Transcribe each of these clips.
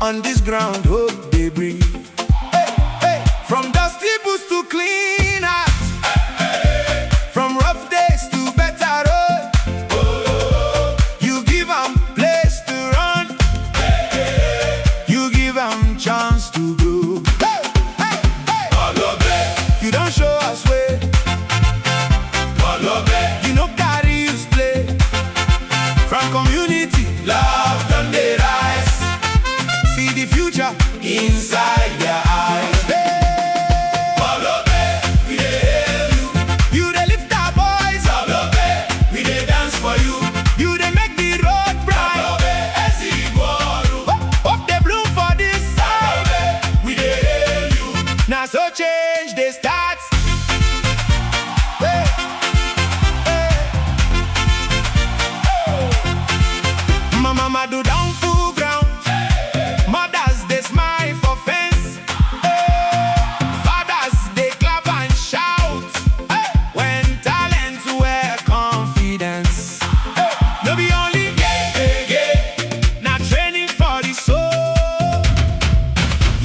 On this ground, hope they breathe. Hey, hey. From dusty boots to clean hearts, from rough days to better road. You give them place to run, you give them chance to grow. Hey, hey, hey. BỌỌLު OGBE. You don't show us way. BỌỌLު OGBE. You know carry use play. From community, love done they rise. See the future inside their eyes. Hey. BỌỌLު OGBE, we dey hail you. You dey lift our boys. BỌỌLُ OGBE, we dey dance for you. You dey make the road bright. BỌỌLُ OGBE, hope they bloom for this side. BỌỌLُ OGBE, we dey hail you. Now so change they start. Hey. Hey. Oh. My mama do down full ground. Mothers they smile for fence. Fathers they clap and shout. When talent wear confidence. No be only now training for the soul.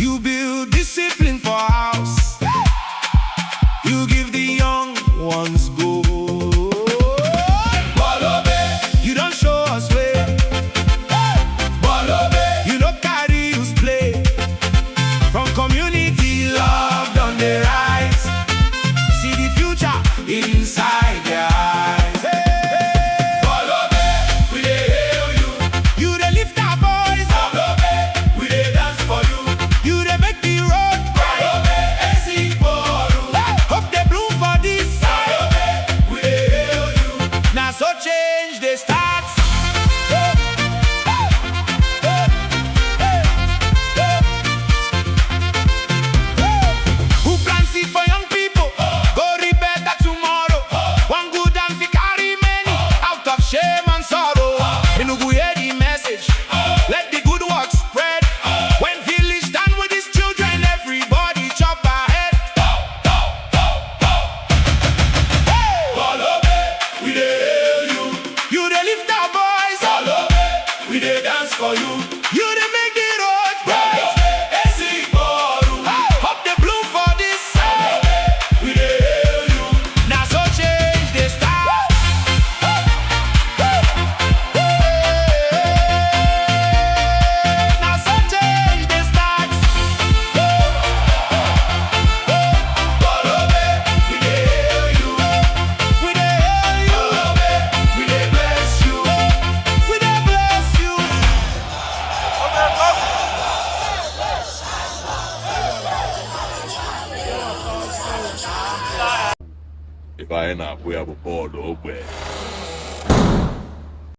You build discipline for house. You give the young ones gold. BỌỌLު OGBE, you don't show us way. BỌỌLُ OGBE, you know carry use play. From community, love done the rise. See the future inside their eyes. Hey. BỌỌLُ OGBE, we dey hail you. You dey lift our boys. BỌỌLُ OGBE, we dey dance for you. You dey make the road bright. BỌỌLُ OGBE, hope they bloom for this side. BỌỌLُ OGBE, we dey hail you. Now so change they start. Who plant seed for young people, go reap better tomorrow. One good and fi carry many out of shame and sorrow. Enugu hear the message, let the good work spread. When village stand with his children, everybody chop ahead. Hey! BỌỌLُ OGBE, we dey hail you. You dey lift our boys. BỌỌLُ OGBE, we dey dance for you. You dey make the road bright. Hope they bloom for this side. We dey hail you. Now so change they start. Now so change they start. BỌỌLُ OGBE, we dey hail you. We dey hail you. BỌỌLُ OGBE, we dey bless you. We dey bless you. Ife anyị na-akpụ ya bụ BỌỌLު OGBE.